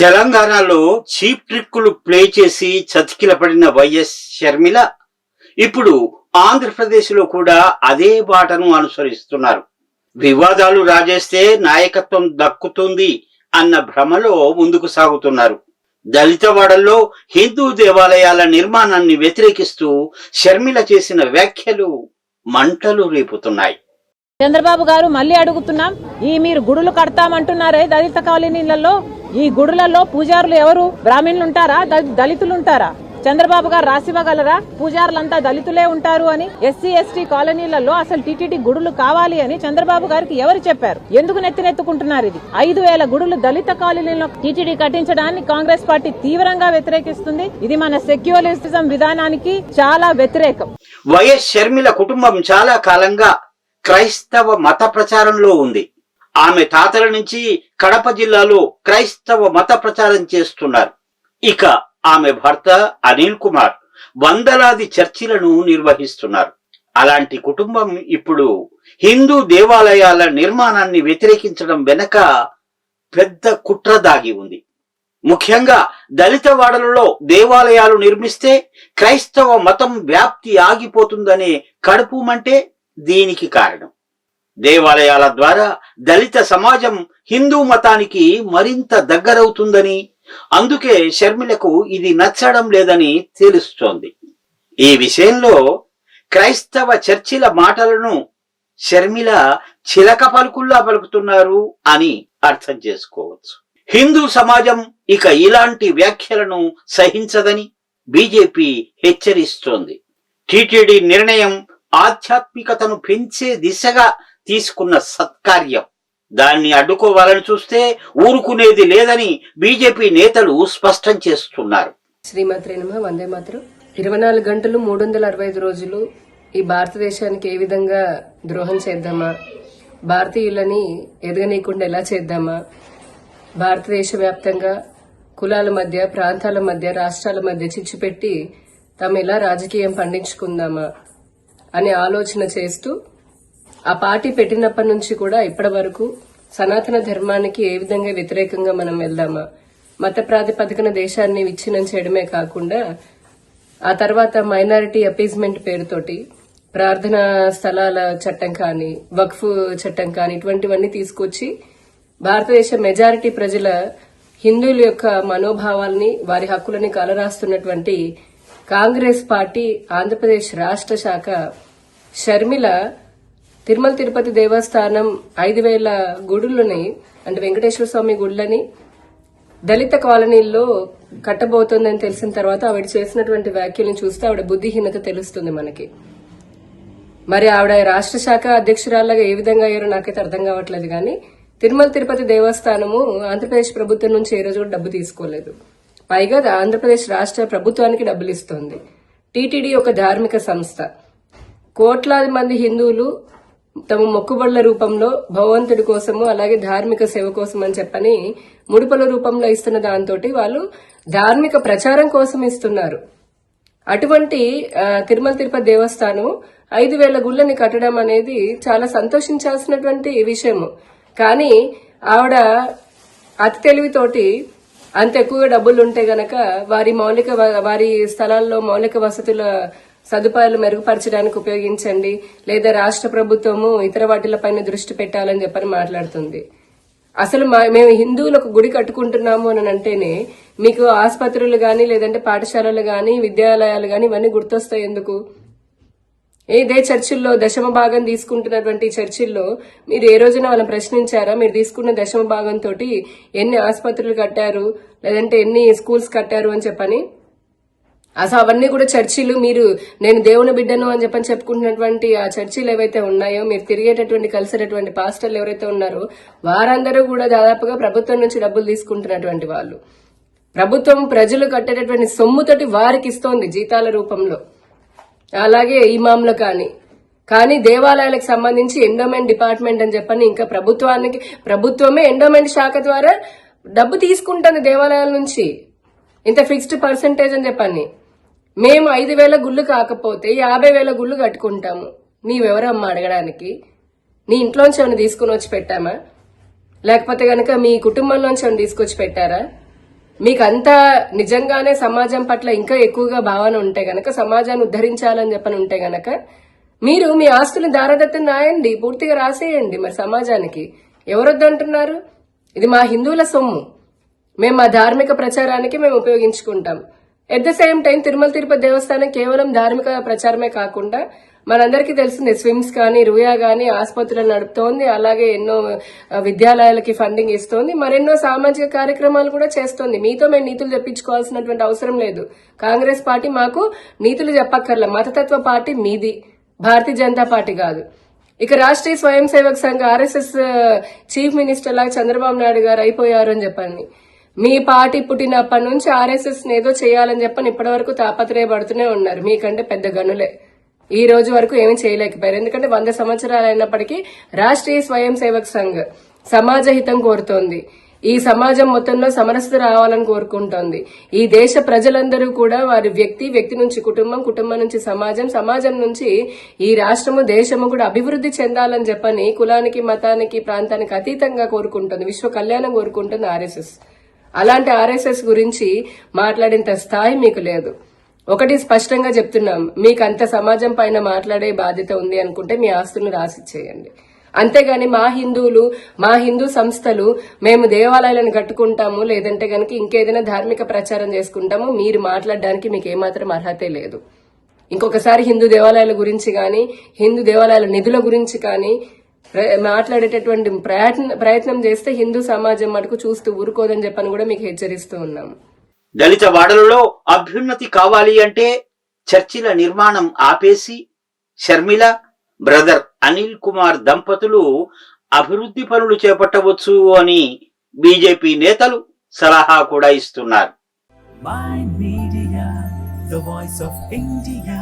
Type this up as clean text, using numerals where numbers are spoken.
తెలంగాణలో cheap ట్రిక్కులు play చేసి చతికిలపడిన YS Sharmila ఇప్పుడు ఆంధ్రప్రదేశ్లో కూడా అదే బాటను అనుసరిస్తున్నారు. వివాదాలు రాజేస్తే నాయకత్వం దక్కుతుంది అన్న భ్రమలో ముందుకు సాగుతున్నారు. దళితవాడల్లో హిందూ దేవాలయాల నిర్మాణాన్ని వ్యతిరేకిస్తూ షర్మిల చేసిన వ్యాఖ్యలు మంటలు రేపుతున్నాయి. చంద్రబాబు గారు మళ్ళీ అడుగుతున్నాం, మీరు గుడులు కడతామంటున్నారే దళిత కాలనీలలో, ఈ గుడులలో పూజారులు ఎవరు? బ్రాహ్మణులు ఉంటారా? దళితులు ఉంటారా? చంద్రబాబు గారు రాసివ్వగలరా పూజారులంతా దళితులే ఉంటారు అని? ఎస్సీ ఎస్టీ కాలనీలలో అసలు టీటీడీ గుడులు కావాలి అని చంద్రబాబు గారికి ఎవరు చెప్పారు? ఎందుకు నెత్తినెత్తుకుంటున్నారు? ఇది 5,000 గుడులు దళిత కాలనీలో టీటీడీ కట్టించడాన్ని కాంగ్రెస్ పార్టీ తీవ్రంగా వ్యతిరేకిస్తుంది. ఇది మన సెక్యులరిజం విధానానికి చాలా వ్యతిరేకం. వైఎస్ షర్మిల కుటుంబం చాలా కాలంగా క్రైస్తవ మత ప్రచారంలో ఉంది. ఆమె తాతల నుంచి కడప జిల్లాలో క్రైస్తవ మత ప్రచారం చేస్తున్నారు. ఇక ఆమె భర్త అనిల్ కుమార్ వందలాది చర్చిలను నిర్వహిస్తున్నారు. అలాంటి కుటుంబం ఇప్పుడు హిందూ దేవాలయాల నిర్మాణాన్ని వ్యతిరేకించడం వెనక పెద్ద కుట్ర దాగి ఉంది. ముఖ్యంగా దళితవాడలలో దేవాలయాలు నిర్మిస్తే క్రైస్తవ మతం వ్యాప్తి ఆగిపోతుందనే కడుపుమంటే దీనికి కారణం. దేవాలయాల ద్వారా దళిత సమాజం హిందూ మతానికి మరింత దగ్గరవుతుందని, అందుకే షర్మిలకు ఇది నచ్చడం లేదని తెలుస్తోంది. ఈ విషయంలో క్రైస్తవ చర్చిల మాటలను షర్మిల చిలక పలుకుల్లా పలుకుతున్నారు అని అర్థం చేసుకోవచ్చు. హిందూ సమాజం ఇక ఇలాంటి వ్యాఖ్యలను సహించదని బీజేపీ హెచ్చరిస్తోంది. టీటీడీ నిర్ణయం ఆధ్యాత్మికతను పెంచే దిశగా తీసుకున్న సత్కార్యం. దాన్ని అడ్డుకోవాలని చూస్తే ఊరుకునేది లేదని బీజేపీ నేతలు స్పష్టం చేస్తున్నారు. శ్రీమాత్రే నమః. వందే మాతరం. 24 గంటలు 365 రోజులు ఈ భారతదేశానికి ఏ విధంగా ద్రోహం చేద్దామా, భారతీయులని ఎదగనీయకుండా ఎలా చేద్దామా, భారతదేశ వ్యాప్తంగా కులాల మధ్య, ప్రాంతాల మధ్య, రాష్ట్రాల మధ్య చిచ్చు పెట్టి తాము ఎలా రాజకీయం పండించుకుందామా అనే ఆలోచన చేస్తూ ఆ పార్టీ పెట్టినప్పటి నుంచి కూడా ఇప్పటి వరకు సనాతన ధర్మానికి ఏ విధంగా వ్యతిరేకంగా మనం వెళ్దామా, మత ప్రాతిపదికన దేశాన్ని విచ్ఛిన్నం చేయడమే కాకుండా ఆ తర్వాత మైనారిటీ అపీజ్మెంట్ పేరుతోటి ప్రార్థనా స్థలాల చట్టం కానీ, వక్ఫ్ చట్టం కానీ ఇటువంటివన్నీ తీసుకొచ్చి భారతదేశ మెజారిటీ ప్రజల హిందువుల యొక్క మనోభావాల్ని, వారి హక్కులని కలరాస్తున్నటువంటి కాంగ్రెస్ పార్టీ ఆంధ్రప్రదేశ్ రాష్ట్ర శాఖ షర్మిల తిరుమల తిరుపతి దేవస్థానం 5,000 గుడులని, అంటే వెంకటేశ్వర స్వామి గుడులని దళిత కాలనీల్లో కట్టబోతోందని తెలిసిన తర్వాత ఆవిడ చేసినటువంటి వ్యాఖ్యలను చూస్తే ఆవిడ బుద్ధిహీనత తెలుస్తుంది మనకి. మరి ఆవిడ రాష్ట్ర శాఖ అధ్యక్షురాలుగా ఏ విధంగా అయ్యారో నాకైతే అర్థం కావట్లేదు. కానీ తిరుమల తిరుపతి దేవస్థానము ఆంధ్రప్రదేశ్ ప్రభుత్వం నుంచి ఏ రోజు కూడా డబ్బు తీసుకోలేదు. పైగా ఆంధ్రప్రదేశ్ రాష్ట్ర ప్రభుత్వానికి డబ్బులు ఇస్తోంది. టీటీడీ ఒక ధార్మిక సంస్థ. కోట్లాది మంది హిందువులు తమ మొక్కుబడుల రూపంలో భగవంతుడి కోసము, అలాగే ధార్మిక సేవ కోసం అని చెప్పని ముడుపుల రూపంలో ఇస్తున్న దాంతో వాళ్ళు ధార్మిక ప్రచారం కోసం ఇస్తున్నారు. అటువంటి తిరుమల తిరుపతి దేవస్థానం 5,000 గుళ్ళని కట్టడం అనేది చాలా సంతోషించాల్సినటువంటి విషయము. కానీ ఆవిడ అతి తెలివితోటి అంత ఎక్కువగా డబ్బులు ఉంటే గనక వారి స్థలాల్లో మౌలిక వసతుల సదుపాయాలు మెరుగుపరచడానికి ఉపయోగించండి, లేదా రాష్ట్ర ప్రభుత్వము ఇతర వాటిలపైన దృష్టి పెట్టాలని చెప్పని మాట్లాడుతుంది. అసలు మేము హిందువులకు గుడి కట్టుకుంటున్నాము అని అంటేనే మీకు ఆసుపత్రులు గాని, లేదంటే పాఠశాలలు గాని, విద్యాలయాలు గాని ఇవన్నీ గుర్తొస్తాయి ఎందుకు? ఇదే చర్చిల్లో దశమ భాగం తీసుకుంటున్నటువంటి చర్చిల్లో మీరు ఏ రోజున వాళ్ళని ప్రశ్నించారా? మీరు తీసుకున్న దశమ భాగంతో ఎన్ని ఆసుపత్రులు కట్టారు, లేదంటే ఎన్ని స్కూల్స్ కట్టారు అని చెప్పని? అసలు అవన్నీ కూడా చర్చిలు, మీరు నేను దేవుని బిడ్డను అని చెప్పని చెప్పుకుంటున్నటువంటి ఆ చర్చిలు ఏవైతే ఉన్నాయో, మీరు తిరిగేటటువంటి కలిసేటటువంటి పాస్టర్లు ఎవరైతే ఉన్నారో వారందరూ కూడా దాదాపుగా ప్రభుత్వం నుంచి డబ్బులు తీసుకుంటున్నటువంటి వాళ్ళు. ప్రభుత్వం ప్రజలు కట్టేటటువంటి సొమ్ముతోటి వారికి ఇస్తోంది జీతాల రూపంలో. అలాగే ఇమాంలు కానీ దేవాలయాలకు సంబంధించి ఎండోమెంట్ డిపార్ట్మెంట్ అని చెప్పని ఇంకా ప్రభుత్వమే ఎండోమెంట్ శాఖ ద్వారా డబ్బు తీసుకుంటుంది దేవాలయాల నుంచి, ఇంత ఫిక్స్డ్ పర్సంటేజ్ అని చెప్పని. మేము 5,000 గుళ్ళు కాకపోతే 50,000 గుళ్ళు కట్టుకుంటాము. నీవెవరమ్మా అడగడానికి? నీ ఇంట్లోంచి ఏమైనా తీసుకుని వచ్చి పెట్టామా? లేకపోతే గనక మీ కుటుంబంలోంచి ఏమైనా తీసుకొచ్చి పెట్టారా? మీకు అంతా నిజంగానే సమాజం పట్ల ఇంకా ఎక్కువగా భావన ఉంటే గనక, సమాజాన్ని ఉద్ధరించాలని చెప్పని ఉంటే గనక మీరు మీ ఆస్తుని దారదత్తం రాయండి, పూర్తిగా రాసేయండి. మరి సమాజానికి ఎవరొద్దంటున్నారు? ఇది మా హిందువుల సొమ్ము, మేము మా ధార్మిక ప్రచారానికి మేము ఉపయోగించుకుంటాం. At the same time Tirumala Tirupati Devasthanam కేవలం ధార్మిక ప్రచారమే కాకుండా మనందరికీ తెలిసిందే, స్విమ్స్ కానీ రుయా కానీ ఆసుపత్రులు నడుపుతోంది, అలాగే ఎన్నో విద్యాలయాలకి ఫండింగ్ ఇస్తోంది, మరెన్నో సామాజిక కార్యక్రమాలు కూడా చేస్తోంది. మీతో మేము నీతులు చెప్పించుకోవాల్సినటువంటి అవసరం లేదు. కాంగ్రెస్ పార్టీ మాకు నీతులు చెప్పక్కర్ల. మతతత్వ పార్టీ మీది, భారతీయ జనతా పార్టీ కాదు. ఇక రాష్ట్రీయ స్వయం Sevak Sangh RSS chief minister లాగా చంద్రబాబు నాయుడు గారు అయిపోయారు అని చెప్పండి. మీ పార్టీ పుట్టినప్పటి నుంచి ఆర్ఎస్ఎస్ ఏదో చేయాలని చెప్పని ఇప్పటి వరకు తాపత్రయపడుతూనే ఉన్నారు. మీకంటే పెద్ద గనులే. ఈ రోజు వరకు ఏమీ చేయలేకపోయారు. ఎందుకంటే 100 సంవత్సరాలు అయినప్పటికీ రాష్ట్రీయ స్వయం సేవక్ సంఘ్ సమాజ హితం కోరుతోంది. ఈ సమాజం మొత్తంలో సమరసత రావాలని కోరుకుంటోంది. ఈ దేశ ప్రజలందరూ కూడా వారి వ్యక్తి నుంచి కుటుంబం, కుటుంబం నుంచి సమాజం, సమాజం నుంచి ఈ రాష్ట్రము, దేశము కూడా అభివృద్ధి చెందాలని చెప్పని కులానికి, మతానికి, ప్రాంతానికి అతీతంగా కోరుకుంటుంది. విశ్వ కళ్యాణం కోరుకుంటుంది ఆర్ఎస్ఎస్. అలాంటి ఆర్ఎస్ఎస్ గురించి మాట్లాడేంత స్థాయి మీకు లేదు. ఒకటి స్పష్టంగా చెప్తున్నాం, మీకు అంత సమాజం పైన మాట్లాడే బాధ్యత ఉంది అనుకుంటే మీ ఆస్తులను రాసిచ్చేయండి. అంతేగాని మా హిందువులు, మా హిందూ సంస్థలు మేము దేవాలయాలను కట్టుకుంటాము, లేదంటే గనక ఇంకేదైనా ధార్మిక ప్రచారం చేసుకుంటాము, మీరు మాట్లాడడానికి మీకు ఏమాత్రం అర్హతే లేదు. ఇంకొకసారి హిందూ దేవాలయాల గురించి కానీ, హిందూ దేవాలయాల నిధుల గురించి కానీ మాట్లాడేటటువంటి ప్రయత్నం చేస్తే హిందూ సమాజం మటుకు చూస్తూ ఊరుకోదని చెప్పని కూడా మీకు హెచ్చరిస్తూ ఉన్నాము. దళిత వాడలలో అభ్యున్నతి కావాలి అంటే చర్చిల నిర్మాణం ఆపేసి షర్మిల, బ్రదర్ అనిల్ కుమార్ దంపతులు అభివృద్ధి పనులు చేపట్టవచ్చు అని బీజేపీ నేతలు సలహా కూడా ఇస్తున్నారు. My Media, the voice of India.